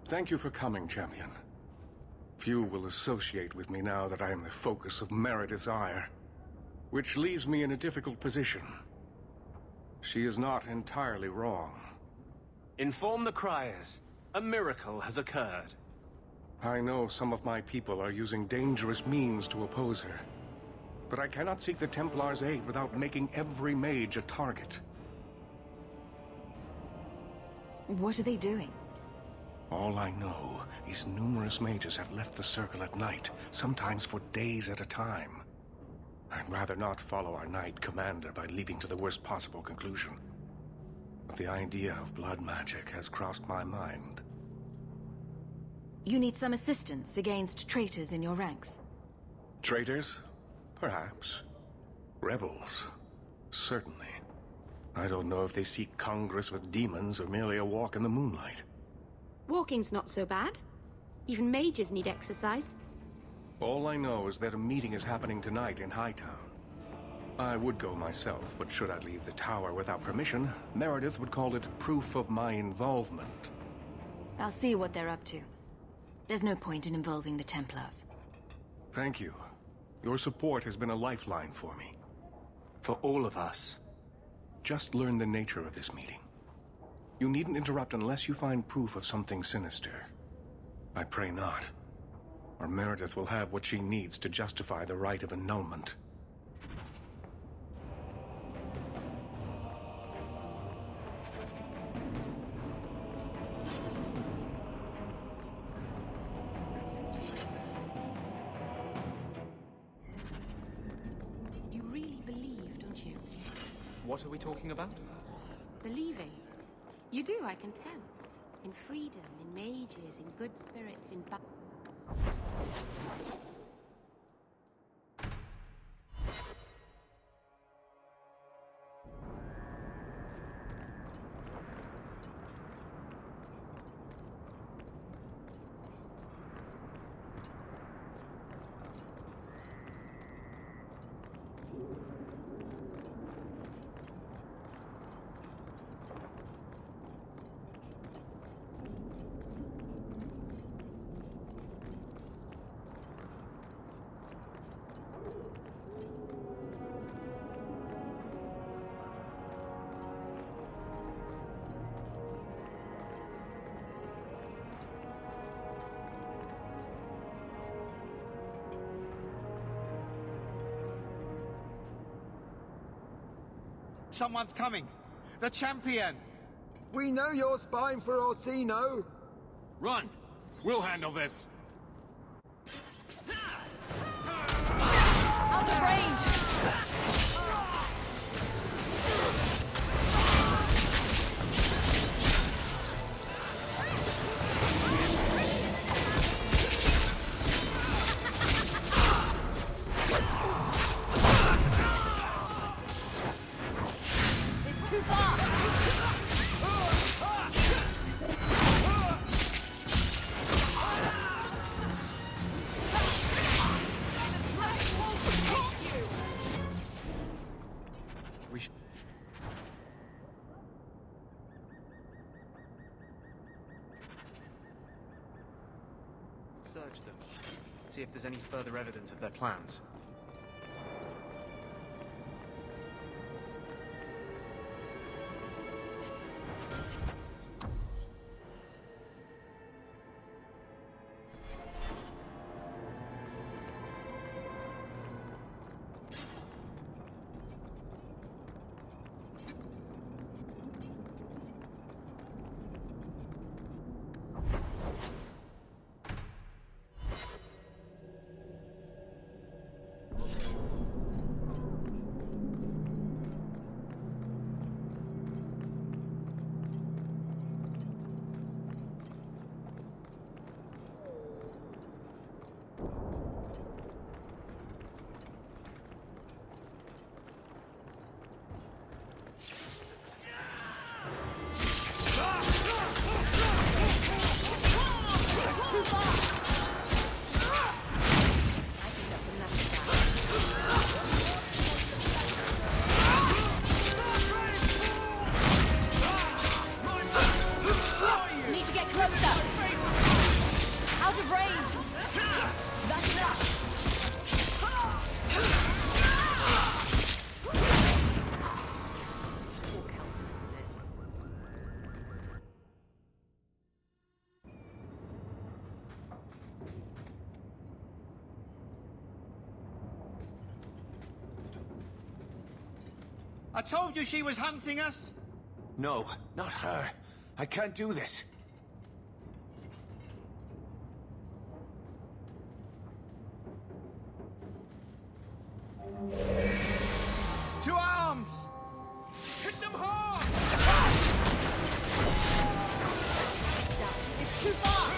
Thank you for coming, Champion. Few will associate with me now that I am the focus of Meredith's ire, which leaves me in a difficult position. She is not entirely wrong. Inform the criers. A miracle has occurred. I know some of my people are using dangerous means to oppose her, but I cannot seek the Templars' aid without making every mage a target. What are they doing? All I know is numerous mages have left the Circle at night, sometimes for days at a time. I'd rather not follow our Knight Commander by leaping to the worst possible conclusion. But the idea of blood magic has crossed my mind. You need some assistance against traitors in your ranks. Traitors? Perhaps. Rebels? Certainly. I don't know if they seek congress with demons or merely a walk in the moonlight. Walking's not so bad. Even mages need exercise. All I know is that a meeting is happening tonight in Hightown. I would go myself, but should I leave the tower without permission, Meredith would call it proof of my involvement. I'll see what they're up to. There's no point in involving the Templars. Thank you. Your support has been a lifeline for me. For all of us. Just learn the nature of this meeting. You needn't interrupt unless you find proof of something sinister. I pray not. Or Meredith will have what she needs to justify the right of annulment. You really believe, don't you? What are we talking about? Believing. You do, I can tell. In freedom, in mages, in good spirits, in Someone's coming! The Champion! We know you're spying for Orsino! Run! We'll handle this! Out of range! It's too far! We should... search them. See if there's any further evidence of their plans. I told you she was hunting us! No, not her. I can't do this. To arms! Hit them hard! It's too far!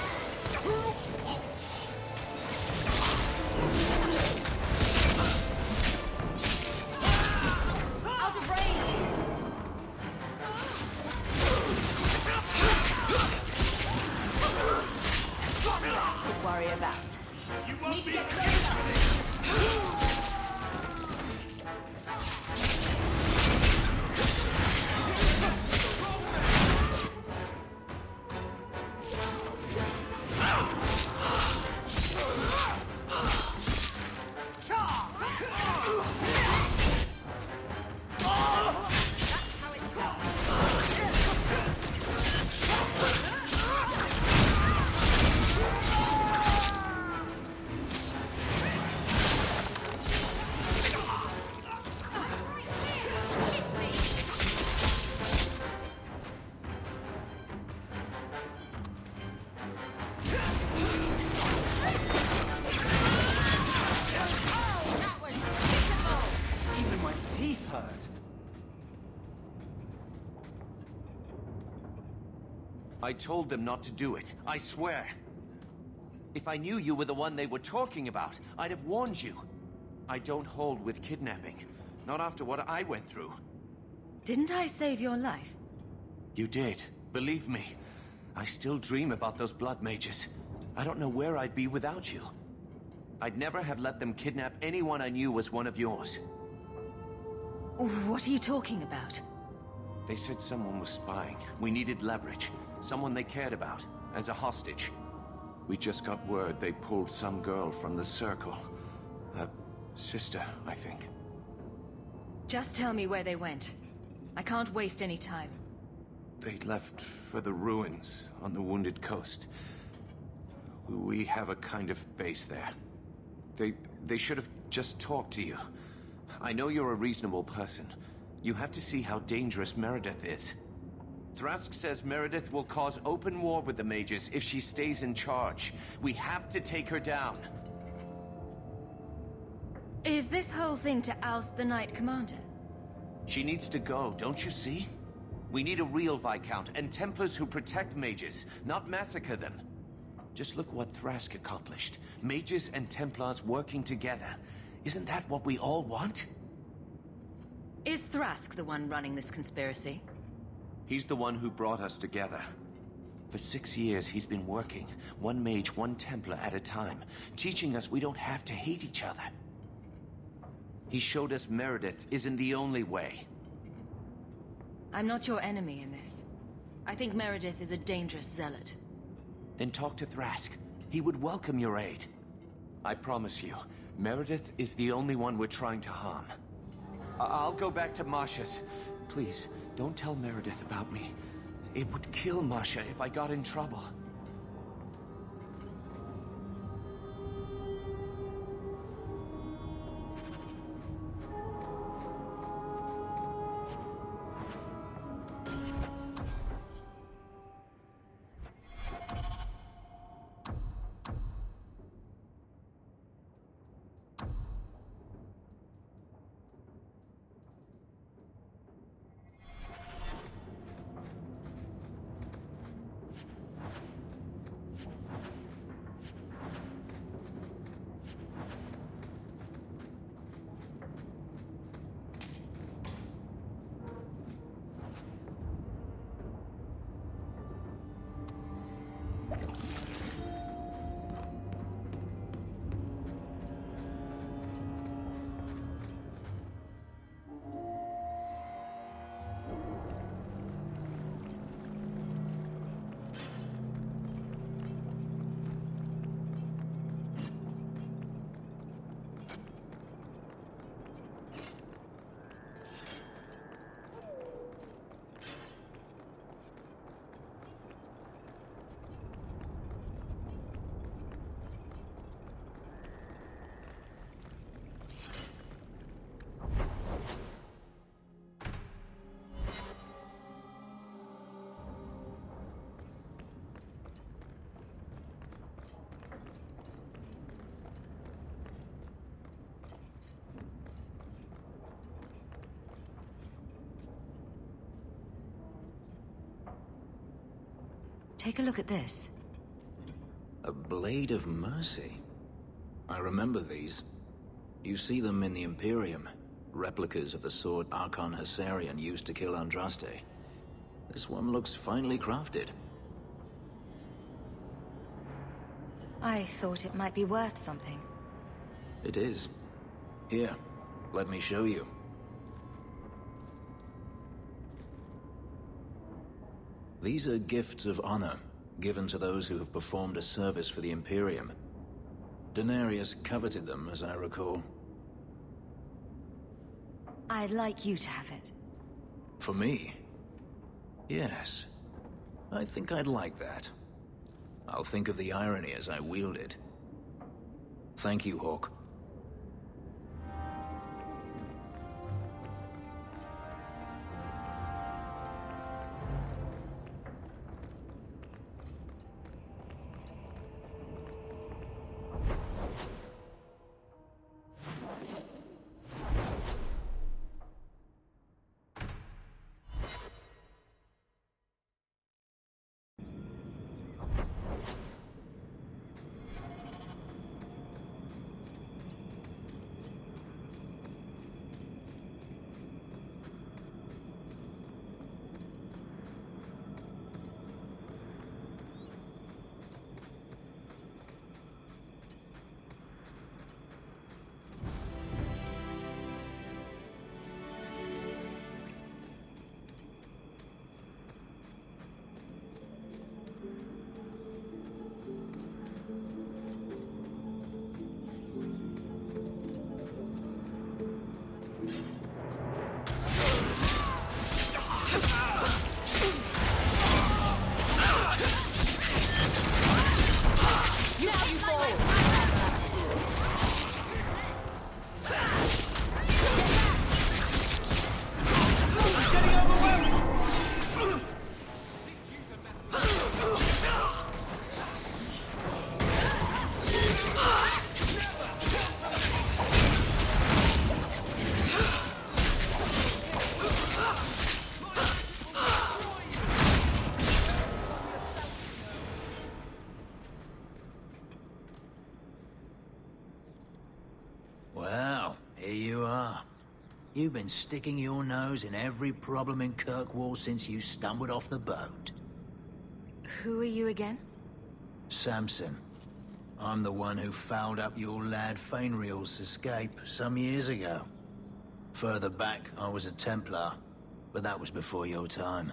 Out of range! To worry about. You won't Need to be get closer! Even my teeth hurt. I told them not to do it, I swear. If I knew you were the one they were talking about, I'd have warned you. I don't hold with kidnapping. Not after what I went through. Didn't I save your life? You did. Believe me. I still dream about those blood mages. I don't know where I'd be without you. I'd never have let them kidnap anyone I knew was one of yours. What are you talking about? They said someone was spying. We needed leverage. Someone they cared about. As a hostage. We just got word they pulled some girl from the circle. A sister, I think. Just tell me where they went. I can't waste any time. They left for the ruins on the Wounded Coast. We have a kind of base there. They should have just talked to you. I know you're a reasonable person. You have to see how dangerous Meredith is. Thrask says Meredith will cause open war with the mages if she stays in charge. We have to take her down. Is this whole thing to oust the Knight Commander? She needs to go, don't you see? We need a real Viscount and Templars who protect mages, not massacre them. Just look what Thrask accomplished. Mages and Templars working together. Isn't that what we all want? Is Thrask the one running this conspiracy? He's the one who brought us together. For 6 years, he's been working, one mage, one Templar at a time, teaching us we don't have to hate each other. He showed us Meredith isn't the only way. I'm not your enemy in this. I think Meredith is a dangerous zealot. Then talk to Thrask. He would welcome your aid. I promise you, Meredith is the only one we're trying to harm. I'll go back to Masha's. Please, don't tell Meredith about me. It would kill Masha if I got in trouble. Take a look at this. A blade of mercy. I remember these. You see them in the Imperium. Replicas of the sword Archon Hessarian used to kill Andraste. This one looks finely crafted. I thought it might be worth something. It is. Here, let me show you. These are gifts of honor, given to those who have performed a service for the Imperium. Daenerys coveted them, as I recall. I'd like you to have it. For me? Yes. I think I'd like that. I'll think of the irony as I wield it. Thank you, Hawke. Well, here you are. You've been sticking your nose in every problem in Kirkwall since you stumbled off the boat. Who are you again? Samson. I'm the one who fouled up your lad Fainriel's escape some years ago. Further back, I was a Templar, but that was before your time.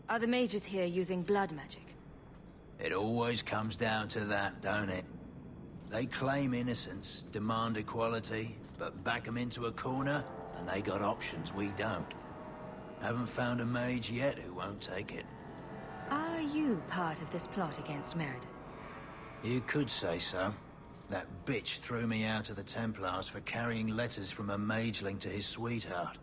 Are the mages here using blood magic? It always comes down to that, don't it? They claim innocence, demand equality, but back them into a corner, and they got options we don't. Haven't found a mage yet who won't take it. Are you part of this plot against Meredith? You could say so. That bitch threw me out of the Templars for carrying letters from a mageling to his sweetheart.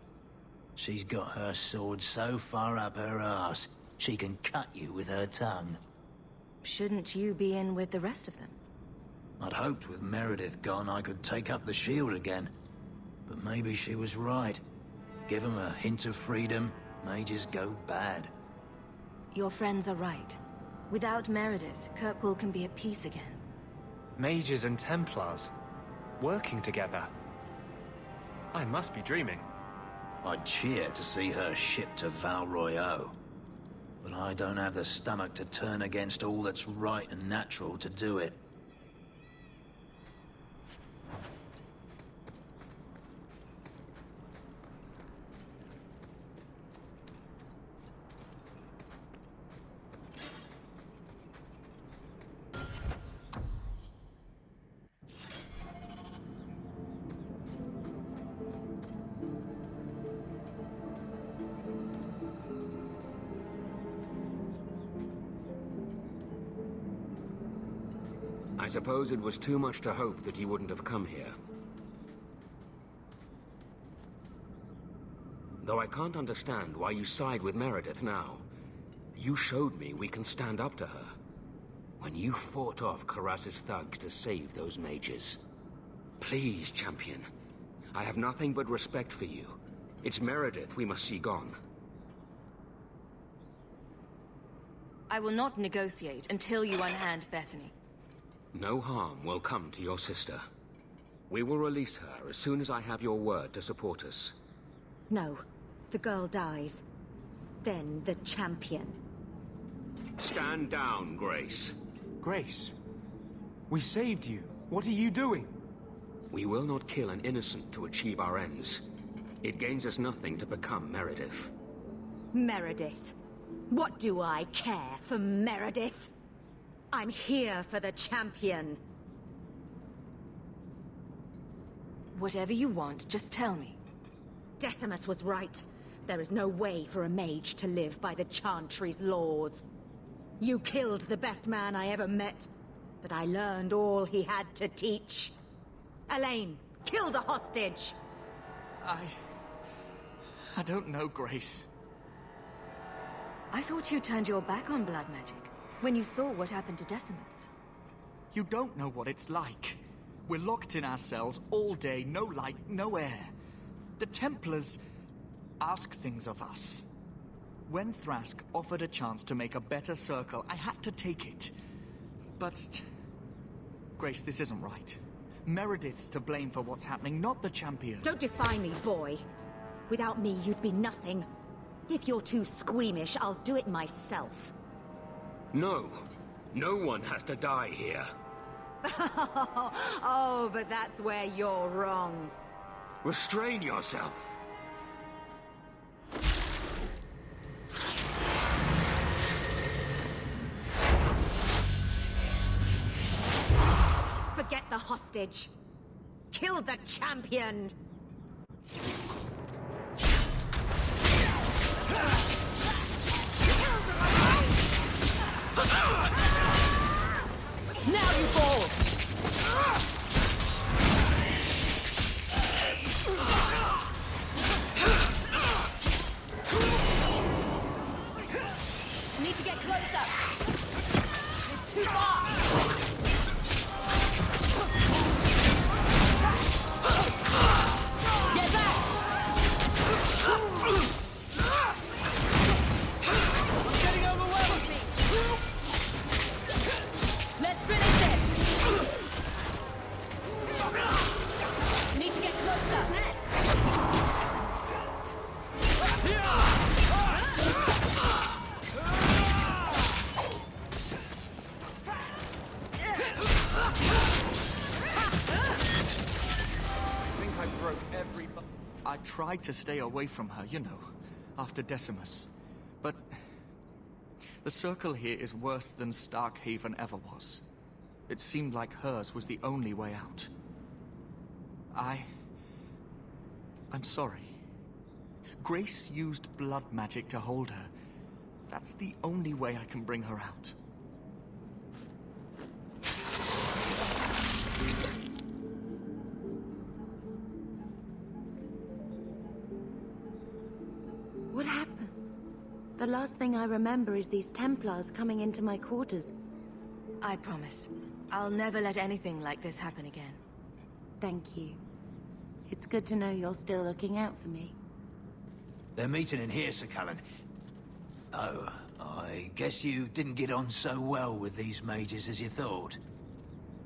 She's got her sword so far up her arse, she can cut you with her tongue. Shouldn't you be in with the rest of them? I'd hoped with Meredith gone I could take up the shield again. But maybe she was right. Give them a hint of freedom, mages go bad. Your friends are right. Without Meredith, Kirkwall can be at peace again. Mages and Templars, working together. I must be dreaming. I'd cheer to see her shipped to Val Royeaux. But I don't have the stomach to turn against all that's right and natural to do it. I suppose it was too much to hope that you wouldn't have come here. Though I can't understand why you side with Meredith now. You showed me we can stand up to her. When you fought off Karas's thugs to save those mages. Please, Champion. I have nothing but respect for you. It's Meredith we must see gone. I will not negotiate until you unhand Bethany. No harm will come to your sister. We will release her as soon as I have your word to support us. No. The girl dies. Then the champion. Stand down, Grace. Grace, we saved you. What are you doing? We will not kill an innocent to achieve our ends. It gains us nothing to become Meredith. Meredith. What do I care for Meredith? I'm here for the champion. Whatever you want, just tell me. Decimus was right. There is no way for a mage to live by the Chantry's laws. You killed the best man I ever met, but I learned all he had to teach. Elaine, kill the hostage! I don't know, Grace. I thought you turned your back on blood magic when you saw what happened to Decimus. You don't know what it's like. We're locked in our cells all day, no light, no air. The Templars ask things of us. When Thrask offered a chance to make a better circle, I had to take it. But... Grace, this isn't right. Meredith's to blame for what's happening, not the champion. Don't defy me, boy. Without me, you'd be nothing. If you're too squeamish, I'll do it myself. No. No one has to die here. Oh, but that's where you're wrong. Restrain yourself. Forget the hostage. Kill the champion. Now you fall! Need to get closer! It's too far! Get back! Getting overwhelmed with me! Let's finish this! Need to get closer! I tried to stay away from her, you know, after Decimus. But the circle here is worse than Starkhaven ever was. It seemed like hers was the only way out. I'm sorry. Grace used blood magic to hold her. That's the only way I can bring her out. What happened? The last thing I remember is these Templars coming into my quarters. I promise. I'll never let anything like this happen again. Thank you. It's good to know you're still looking out for me. They're meeting in here, Sir Cullen. Oh, I guess you didn't get on so well with these mages as you thought.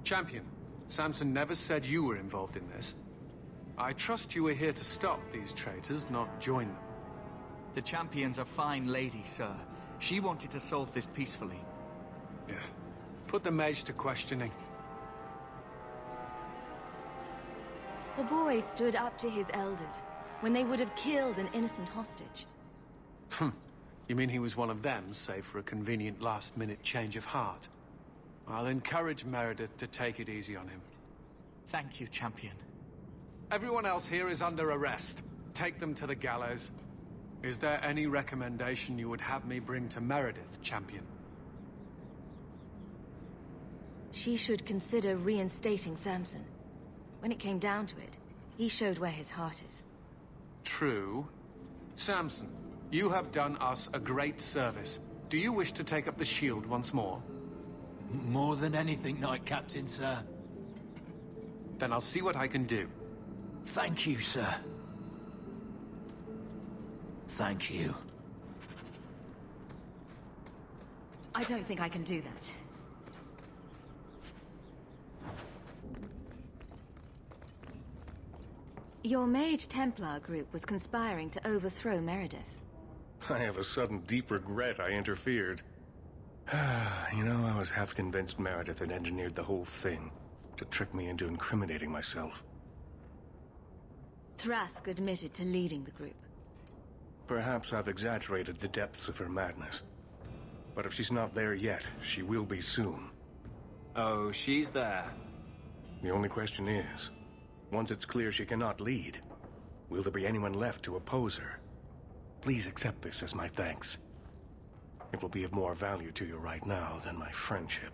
Champion, Samson never said you were involved in this. I trust you were here to stop these traitors, not join them. The champion's a fine lady, sir. She wanted to solve this peacefully. Yeah. Put the mage to questioning. The boy stood up to his elders when they would have killed an innocent hostage. You mean he was one of them, save for a convenient last-minute change of heart? I'll encourage Meredith to take it easy on him. Thank you, champion. Everyone else here is under arrest. Take them to the gallows. Is there any recommendation you would have me bring to Meredith, champion? She should consider reinstating Samson. When it came down to it, he showed where his heart is. True. Samson, you have done us a great service. Do you wish to take up the shield once more? More than anything, Knight Captain, sir. Then I'll see what I can do. Thank you, sir. Thank you. I don't think I can do that. Your Mage Templar group was conspiring to overthrow Meredith. I have a sudden deep regret I interfered. You know, I was half convinced Meredith had engineered the whole thing to trick me into incriminating myself. Thrask admitted to leading the group. Perhaps I've exaggerated the depths of her madness. But if she's not there yet, she will be soon. Oh, she's there. The only question is, once it's clear she cannot lead, will there be anyone left to oppose her? Please accept this as my thanks. It will be of more value to you right now than my friendship.